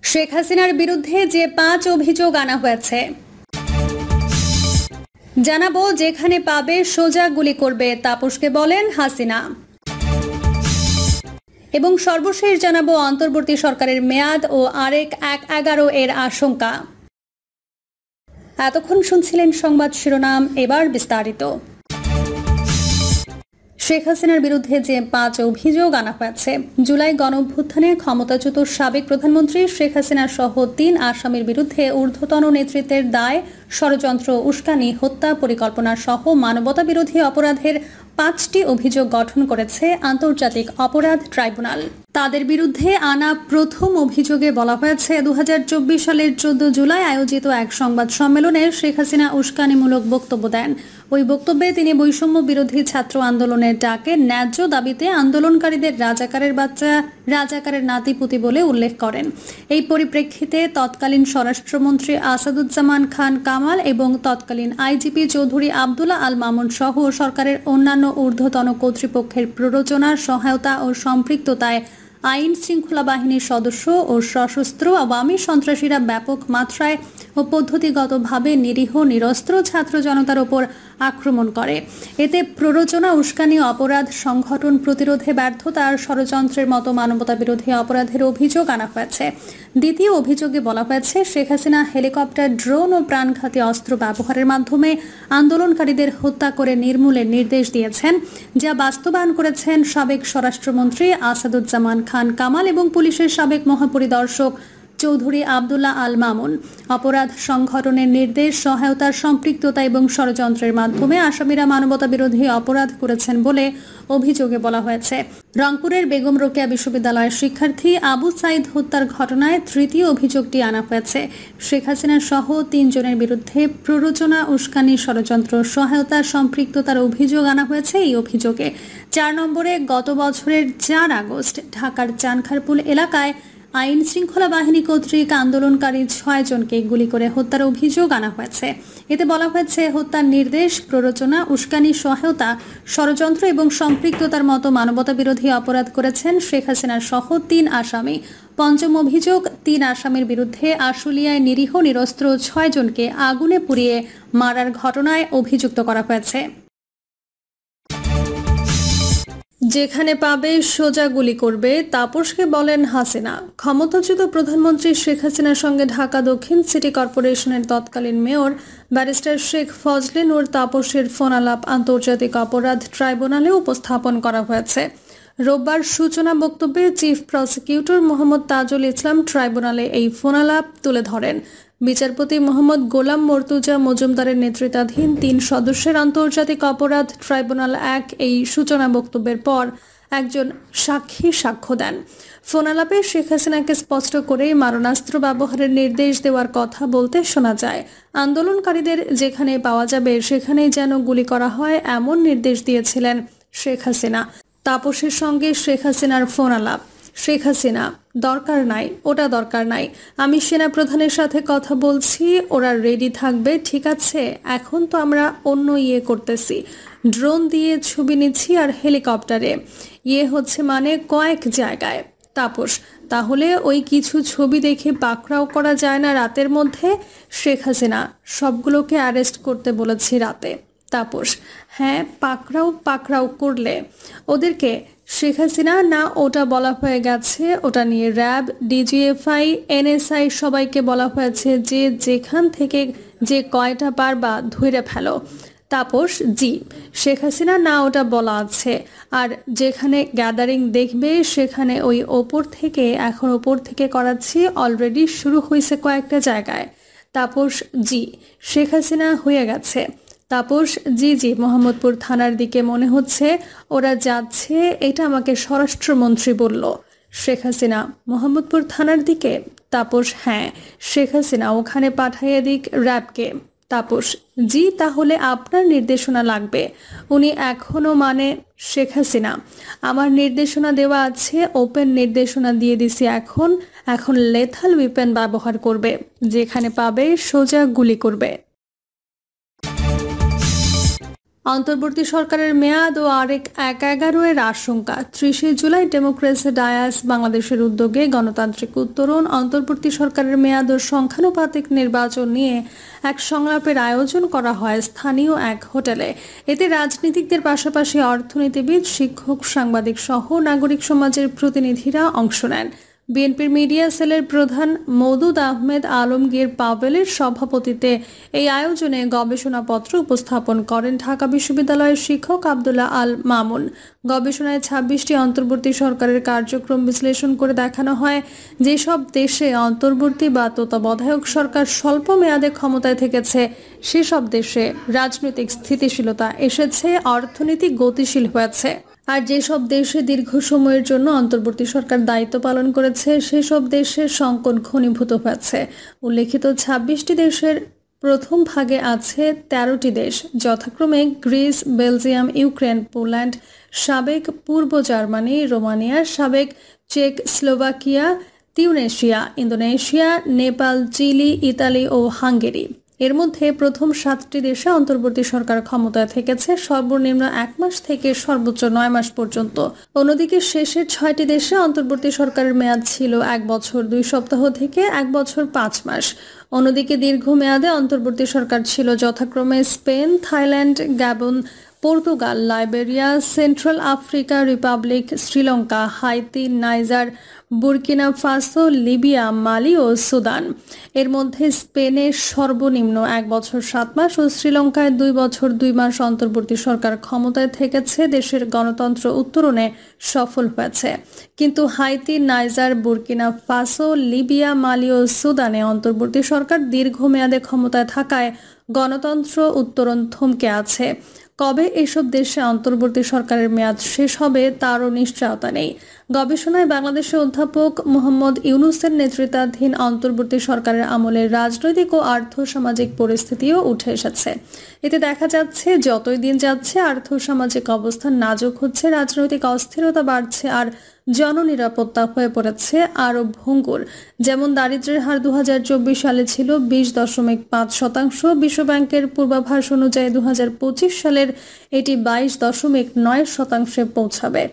শেখ হাসিনার বিরুদ্ধে যে ৫ অভিযোগ আনা হয়েছে, জানাবো যেখানে পাবে সোজা গুলি করবে, তাপসকে বলেন হাসিনা। এবং সর্বশেষ জানাবো অন্তর্বর্তী সরকারের মেয়াদ ও আরেক ১/১১ এর আশঙ্কা। এতক্ষণ শুনছিলেন সংবাদ শিরোনাম, এবার বিস্তারিত। শেখ হাসিনার বিরুদ্ধে যে ৫ অভিযোগ আনা হয়েছে, জুলাই গণঅভ্যুত্থানে ক্ষমতাচ্যুত সাবেক প্রধানমন্ত্রী শেখ হাসিনা সহ ৩ আসামির বিরুদ্ধে ঊর্ধ্বতন নেতৃত্বের দায়, ষড়যন্ত্র, উস্কানি, হত্যা পরিকল্পনা সহ মানবতা বিরোধী অপরাধের ৫টি অভিযোগ গঠন করেছে আন্তর্জাতিক অপরাধ ট্রাইব্যুনাল। তাদের বিরুদ্ধে আনা প্রথম অভিযোগে বলা হয়েছে ২০২৪ সালের ১৪ জুলাই আয়োজিত এক সংবাদ সম্মেলনে শেখ হাসিনা উস্কানিমূলক বক্তব্য দেন। ওই বক্তব্যে তিনি বৈষম্য বিরোধী ছাত্র আন্দোলনের ডাকে ন্যায্য দাবিতে আন্দোলনকারীদের রাজাকারের বাচ্চা, রাজাকারের নাতিপুতি বলে উল্লেখ করেন। এই পরিপ্রেক্ষিতে তৎকালীন স্বরাষ্ট্রমন্ত্রী আসাদুজ্জামান খান কামাল এবং তৎকালীন আইজিপি চৌধুরী আবদুল্লাহ আল মামুন সহ সরকারের অন্যান্য ঊর্ধ্বতন কর্তৃপক্ষের প্ররোচনা, সহায়তা ও সম্পৃক্ততায় আইন শৃঙ্খলা বাহিনীর সদস্য ও সশস্ত্র আওয়ামী সন্ত্রাসীরা ব্যাপক মাত্রায় ও পদ্ধতিগতভাবে নিরীহ নিরস্ত্র ছাত্র জনতার ওপর আক্রমণ করে। এতে প্ররোচনা, উস্কানি, অপরাধ সংগঠন প্রতিরোধে ব্যর্থতা, ষড়যন্ত্রের মতো মানবতা বিরোধী অপরাধের অভিযোগ আনা হয়েছে। দ্বিতীয় অভিযোগে বলা হয়েছে শেখ হাসিনা হেলিকপ্টার, ড্রোন ও প্রাণঘাতী অস্ত্র ব্যবহারের মাধ্যমে আন্দোলনকারীদের হত্যা করে নির্মূলের নির্দেশ দিয়েছেন, যা বাস্তবায়ন করেছেন সাবেক স্বরাষ্ট্রমন্ত্রী আসাদুজ্জামান খান কামাল এবং পুলিশের সাবেক মহাপরিদর্শক চৌধুরী আবদুল্লাহ আল মামুন। অপরাধ সংগঠনের নির্দেশ, সহায়তার, সম্পৃক্ততা এবং ষড়যন্ত্রের মাধ্যমে আসামিরা মানবতা বিরোধী অপরাধ করেছেন বলে অভিযোগে বলা হয়েছে। রংপুরের বেগম রোকেয়া বিশ্ববিদ্যালয়ের শিক্ষার্থী আবু সাইদ হত্যার ঘটনায় তৃতীয় অভিযোগটি আনা হয়েছে। শেখ হাসিনা সহ ৩ জনের বিরুদ্ধে প্ররোচনা, উস্কানি, ষড়যন্ত্র, সহায়তা, সম্পৃক্ততার অভিযোগ আনা হয়েছে। এই অভিযোগে ৪ নম্বরে গত বছরের ৪ আগস্ট ঢাকার চানখারপুল এলাকায় আইন শৃঙ্খলা বাহিনী কর্তৃক আন্দোলনকারী ৬ জনকে গুলি করে হত্যার অভিযোগ আনা হয়েছে। এতে বলা হয়েছে হত্যার নির্দেশ, প্ররোচনা, উস্কানি, সহায়তা, ষড়যন্ত্র এবং সম্পৃক্ততার মতো মানবতা বিরোধী অপরাধ করেছেন শেখ হাসিনা সহ ৩ আসামি। পঞ্চম অভিযোগ, ৩ আসামির বিরুদ্ধে আশুলিয়ায় নিরীহ নিরস্ত্র ৬ জনকে আগুনে পুড়িয়ে মারার ঘটনায় অভিযুক্ত করা হয়েছে। যেখানে পাবে সোজা গুলি করবে, তাপসকে বলেন হাসিনা। ক্ষমতাচ্যুত প্রধানমন্ত্রী শেখ হাসিনার সঙ্গে ঢাকা দক্ষিণ সিটি কর্পোরেশনের তৎকালীন মেয়র ব্যারিস্টার শেখ ফজলে নূর তাপসের ফোনালাপ আন্তর্জাতিক অপরাধ ট্রাইব্যুনালে উপস্থাপন করা হয়েছে। রোববার সূচনা বক্তব্যে চিফ প্রসিকিউটর মোহাম্মদ তাজুল ইসলাম ট্রাইব্যুনালে এই ফোনালাপ তুলে ধরেন। বিচারপতি মোহাম্মদ গোলাম মর্তুজা মজুমদারের নেতৃত্বাধীন ৩ সদস্যের আন্তর্জাতিক অপরাধ ট্রাইব্যুনাল ১ এই সূচনা বক্তব্যের পর একজন সাক্ষী সাক্ষ্য দেন। ফোনালাপে শেখ হাসিনাকে স্পষ্ট করে মারণাস্ত্র ব্যবহারের নির্দেশ দেওয়ার কথা বলতে শোনা যায়। আন্দোলনকারীদের যেখানে পাওয়া যাবে সেখানেই যেন গুলি করা হয়, এমন নির্দেশ দিয়েছিলেন শেখ হাসিনা। তাপসের সঙ্গে শেখ হাসিনার ফোনালাপ। শেখ হাসিনা: দরকার নাই, ওটা দরকার নাই, আমি সেনা প্রধানের সাথে কথা বলছি, ওরা রেডি থাকবে, ঠিক আছে। এখন তো আমরা অন্য করতেছি, ড্রোন দিয়ে ছবি নিচ্ছি আর হেলিকপ্টারে হচ্ছে মানে কয়েক জায়গায়। তাপস: তাহলে ওই কিছু ছবি দেখে পাকড়াও করা যায় না রাতের মধ্যে? শেখ হাসিনা: সবগুলোকে অ্যারেস্ট করতে বলেছি রাতে। তাপস: হ্যাঁ, পাকড়াও করলে ওদেরকে? শেখ হাসিনা: না, ওটা বলা হয়ে গেছে, ওটা নিয়ে র্যাব, ডিজিএফআই, এনএসআই সবাইকে বলা হয়েছে যে যেখান থেকে যে কয়টা পারবা ধরে ফেলো। তাপস: জি। শেখ হাসিনা: না, ওটা বলা আছে, আর যেখানে গ্যাদারিং দেখবে সেখানে ওই ওপর থেকে করাচ্ছি, অলরেডি শুরু হয়েছে কয়েকটা জায়গায়। তাপস: জি। শেখ হাসিনা: হয়ে গেছে। তাপস: জি, মোহাম্মদপুর থানার দিকে মনে হচ্ছে ওরা যাচ্ছে, এটা আমাকে স্বরাষ্ট্রমন্ত্রী বলল। শেখ হাসিনা: মোহাম্মদপুর থানার দিকে? তাপস: হ্যাঁ। শেখ হাসিনা: ওখানে পাঠাইয়ে দিক র্যাবকে। তাপস: জি, তাহলে আপনার নির্দেশনা লাগবে। উনি এখনো মানে? শেখ হাসিনা: আমার নির্দেশনা দেওয়া আছে, ওপেন নির্দেশনা দিয়ে দিছি। এখন লেথাল উইপেন ব্যবহার করবে, যেখানে পাবে সোজা গুলি করবে। অন্তর্বর্তী সরকারের মেয়াদ ও আরেক ১/১১ আশঙ্কা। ৩০ জুলাই ডেমোক্রেসি ডায়াস বাংলাদেশের উদ্যোগে গণতান্ত্রিক উত্তরণ, অন্তর্বর্তী সরকারের মেয়াদ ও সংখ্যানুপাতিক নির্বাচন নিয়ে এক সংলাপের আয়োজন করা হয় স্থানীয় এক হোটেলে। এতে রাজনীতিকদের পাশাপাশি অর্থনীতিবিদ, শিক্ষক, সাংবাদিক সহ নাগরিক সমাজের প্রতিনিধিরা অংশ নেন। বিএনপির মিডিয়া সেলের প্রধান মওদুদ আহমেদ আলমগীর পাভেলের সভাপতিত্বে এই আয়োজনে গবেষণাপত্র উপস্থাপন করেন ঢাকা বিশ্ববিদ্যালয়ের শিক্ষক আব্দুল্লাহ আল মামুন। গবেষণায় ২৬টি অন্তর্বর্তী সরকারের কার্যক্রম বিশ্লেষণ করে দেখানো হয় যেসব দেশে অন্তর্বর্তী বা তত্ত্বাবধায়ক সরকার স্বল্প মেয়াদে ক্ষমতায় থেকেছে সেসব দেশে রাজনৈতিক স্থিতিশীলতা এসেছে, অর্থনীতি গতিশীল হয়েছে। আর যেসব দেশে দীর্ঘ সময়ের জন্য অন্তর্বর্তী সরকার দায়িত্ব পালন করেছে সেসব দেশের সংকট ঘনীভূত হয়েছে। উল্লেখিত ২৬টি দেশের প্রথম ভাগে আছে ১৩টি দেশ, যথাক্রমে গ্রিস, বেলজিয়াম, ইউক্রেন, পোল্যান্ড, সাবেক পূর্ব জার্মানি, রোমানিয়া, সাবেক Czechoslovakia, Tunisia, Indonesia, Nepal, Chile, Italy ও হাঙ্গেরি। এর মধ্যে প্রথম ৭টি দেশে অন্তর্বর্তী সরকার ক্ষমতায় থেকেছে সর্বনিম্ন ১ মাস থেকে সর্বোচ্চ ৯ মাস পর্যন্ত। অন্যদিকে শেষের ৬টি দেশে অন্তর্বর্তী সরকারের মেয়াদ ছিল ১ বছর ২ সপ্তাহ থেকে ১ বছর ৫ মাস। অন্যদিকে দীর্ঘ মেয়াদে অন্তর্বর্তী সরকার ছিল যথাক্রমে Spain, Thailand, Gabon, Portugal, Liberia, Central Africa Republic, Sri Lanka, Haiti, Niger, Burkina Faso, Libya, Mali ও সুদান। এর মধ্যে স্পেনে সর্বনিম্ন ১ বছর ৭ মাস ও শ্রীলঙ্কায় ২ বছর ২ মাস অন্তর্বর্তী সরকার ক্ষমতায় থেকেছে দেশের গণতন্ত্র উত্তরণে সফল হয়েছে। কিন্তু Haiti, Niger, Burkina Faso, Libya, Mali ও সুদানে অন্তর্বর্তী সরকার দীর্ঘমেয়াদে ক্ষমতায় থাকায় গণতন্ত্র উত্তরণ থমকে আছে। কবে এসব দেশে অন্তর্বর্তী সরকারের মেয়াদ শেষ হবে তারও নিশ্চয়তা নেই। গবেষণায় বাংলাদেশের অধ্যাপক মোহাম্মদ ইউনুসের নেতৃত্বাধীন অন্তর্বর্তী সরকারের আমলে রাজনৈতিক ও আর্থসামাজিক পরিস্থিতিও উঠে এসেছে। এতে দেখা যাচ্ছে যতই দিন যাচ্ছে আর্থসামাজিক অবস্থান নাজুক হচ্ছে, রাজনৈতিক অস্থিরতা বাড়ছে আর জননিরাপত্তা হয়ে পড়েছে আরও ভঙ্গুর। যেমন দারিদ্র্যের হার ২০২৪ সালে ছিল ২০.৫%, বিশ্বব্যাংকের পূর্বাভাস অনুযায়ী ২০২৫ সালের এটি ২২.৯% পৌঁছাবে।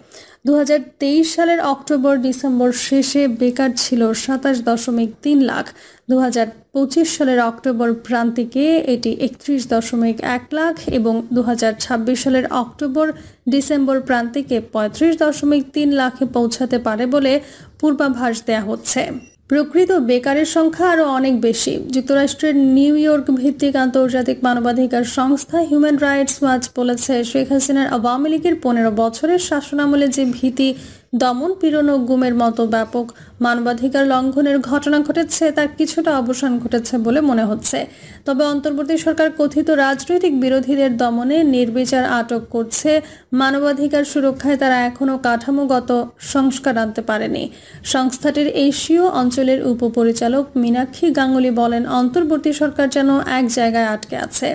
২০২৩ সালের অক্টোবর-ডিসেম্বর শেষে বেকার ছিল ২৭.৩ লাখ। ২০২৫ সালের অক্টোবর প্রান্তিকে এটি ৩১.১ লাখ এবং ২০২৬ সালের অক্টোবর-ডিসেম্বর প্রান্তিকে ৩৫.৩ লাখে পৌঁছাতে পারে বলে পূর্বাভাস দেয়া হচ্ছে। প্রকৃত বেকারের সংখ্যা আরও অনেক বেশি। যুক্তরাষ্ট্রের নিউ ইয়র্ক ভিত্তিক আন্তর্জাতিক মানবাধিকার সংস্থা হিউম্যান রাইটস ওয়াচ বলেছে, শেখ হাসিনার আওয়ামী লীগের ১৫ বছরের শাসনামলে যে ভীতি, দমন, পীড়ন ও গুমের মতো ব্যাপক মানবাধিকার লঙ্ঘনের ঘটনা ঘটেছে তার কিছুটা অবসান ঘটেছে বলে মনে হচ্ছে। তবে অন্তর্বর্তী সরকার কথিত রাজনৈতিক বিরোধীদের দমনে নির্বিচার আটক করছে, মানবাধিকার সুরক্ষায় তারা এখনও কাঠামোগত সংস্কার আনতে পারেনি। সংস্থাটির এশীয় অঞ্চলের উপপরিচালক মীনাক্ষী গাঙ্গুলি বলেন, অন্তর্বর্তী সরকার যেন এক জায়গায় আটকে আছে।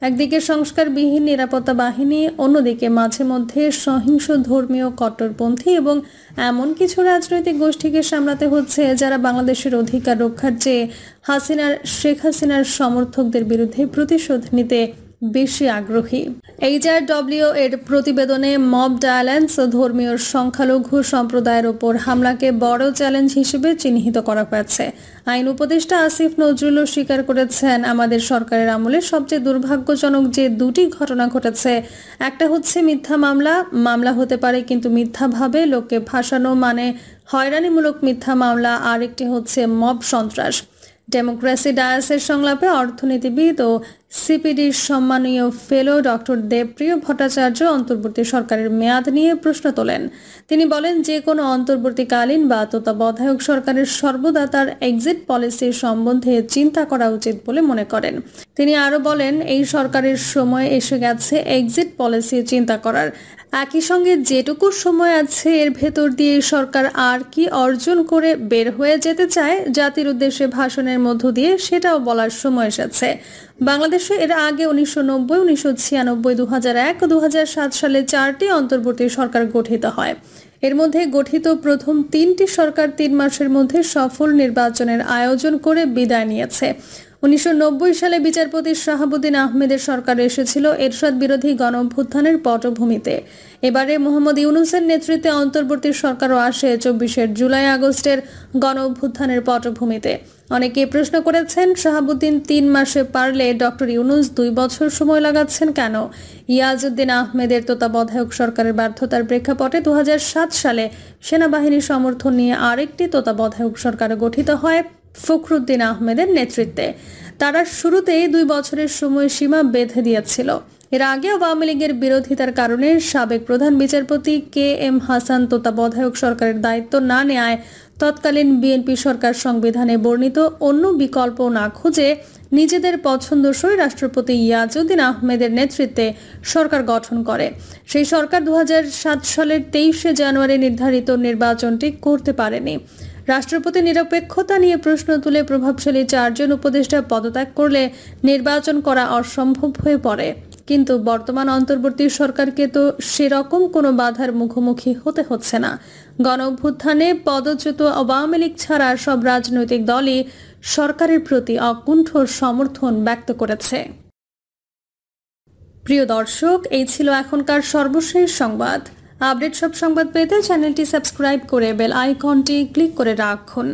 একদিকে সংস্কারবিহীন নিরাপত্তা বাহিনী, অন্যদিকে মাঝে মধ্যে সহিংস ধর্মীয় কট্টরপন্থী এবং এমন কিছু রাজনৈতিক গোষ্ঠীকে সামলাতে হচ্ছে যারা বাংলাদেশের অধিকার রক্ষার চেয়ে শেখ হাসিনার সমর্থকদের বিরুদ্ধে প্রতিশোধ নিতে বেশি আগ্রহী। HRW এর প্রতিবেদনে মব ভায়োলেন্স ও ধর্মীয় সংখ্যালঘু সম্প্রদায়ের ওপর হামলাকে বড় চ্যালেঞ্জ হিসেবে চিহ্নিত করা হয়েছে। আইন উপদেষ্টা আসিফ নজরুলও স্বীকার করেছেন, আমাদের সরকারের আমলে সবচেয়ে দুর্ভাগ্যজনক যে দুটি ঘটনা ঘটেছে, একটা হচ্ছে মিথ্যা মামলা হতে পারে কিন্তু মিথ্যাভাবে লোককে ফাঁসানো মানে হয়রানিমূলক মিথ্যা মামলা, আর একটি হচ্ছে মব সন্ত্রাস। ডেমোক্রেসি ডায়াসের সংলাপে অর্থনীতিবিদ ও সিপিডির সম্মানীয় ফেলো ডক্টর দেবপ্রিয় ভট্টাচার্য অন্তর্বর্তী সরকারের মেয়াদ নিয়ে প্রশ্ন তোলেন। তিনি বলেন, যে কোনো অন্তর্বর্তীকালীন বা তত্ত্বাবধায়ক সরকারের সর্বদা তার এক্সিট পলিসির সম্বন্ধে চিন্তা করা উচিত বলে মনে করেন। তিনি আরও বলেন, এই সরকারের সময় এসে গেছে এক্সিট পলিসি চিন্তা করার। একই সঙ্গে যেটুকু সময় আছে এর ভেতর দিয়ে সরকার আর কি অর্জন করে বের হয়ে যেতে চায় জাতির উদ্দেশ্যে ভাষণের মধ্য দিয়ে সেটাও বলার সময় এসেছে। বাংলাদেশে এর আগে ১৯৯০, ১৯৯৬, ২০০১ ও ২০০৭ সালে 4টি অন্তর্বর্তী সরকার গঠিত হয়। এর মধ্যে গঠিত প্রথম 3টি সরকার 3 মাসের মধ্যে সফল নির্বাচনের আয়োজন করে বিদায় নিয়েছে। 1990 সালে বিচারপতি শাহাবুদ্দিন আহমেদের সরকার এসেছিল এরশাদ বিরোধী গণঅভ্যুত্থানের পটভূমিতে। এবারে মোহাম্মদ ইউনূসের নেতৃত্বে অন্তর্বর্তী সরকারও আসে 24 জুলাই আগস্টের গণঅভ্যুত্থানের পটভূমিতে। অনেকে প্রশ্ন করেছেন, শাহাবুদ্দিন 3 মাসে পারলে ডক্টর ইউনূস 2 বছর সময় লাগাচ্ছেন কেন? ইয়াজউদ্দিন আহমেদের তত্ত্বাবধায়ক সরকারের ব্যর্থতার প্রেক্ষাপটে 2007 সালে সেনাবাহিনীর সমর্থন নিয়ে আরেকটি তত্ত্বাবধায়ক সরকার গঠিত হয় ফখরুদ্দিন আহমেদের নেতৃত্বে। তারা শুরুতেই 2 বছরের সময়সীমা বেঁধে দিয়েছিল। এর আগে আওয়ামী লীগের বিরোধিতার কারণে সাবেক প্রধান বিচারপতি KM হাসান তত্ত্বাবধায়ক সরকারের দায়িত্ব না নেয় তৎকালীন বিএনপি সরকার সংবিধানে বর্ণিত অন্য বিকল্প না খুঁজে নিজেদের পছন্দসই রাষ্ট্রপতি ইয়াজউদ্দিন আহমেদের নেতৃত্বে সরকার গঠন করে। সেই সরকার 2007 সালের 23 জানুয়ারি নির্ধারিত নির্বাচনটি করতে পারেনি। রাষ্ট্রপতি নিরপেক্ষতা নিয়ে প্রশ্ন তুলে প্রভাবশালী 4 জন উপদেষ্টা পদত্যাগ করলে নির্বাচন করা অসম্ভব হয়ে পড়ে। কিন্তু বর্তমান অন্তর্বর্তী সরকারকে তো সেরকম কোনো বাধার মুখোমুখি হতে হচ্ছে না। গণঅভ্যুত্থানে পদচ্যুত আওয়ামী লীগ ছাড়া সব রাজনৈতিক দলই সরকারের প্রতি অকুণ্ঠ সমর্থন ব্যক্ত করেছে। প্রিয় দর্শক, এই ছিল এখনকার সর্বশেষ সংবাদ। আপডেট সব সংবাদ পেতে চ্যানেলটি সাবস্ক্রাইব করে বেল আইকনটি ক্লিক করে রাখুন।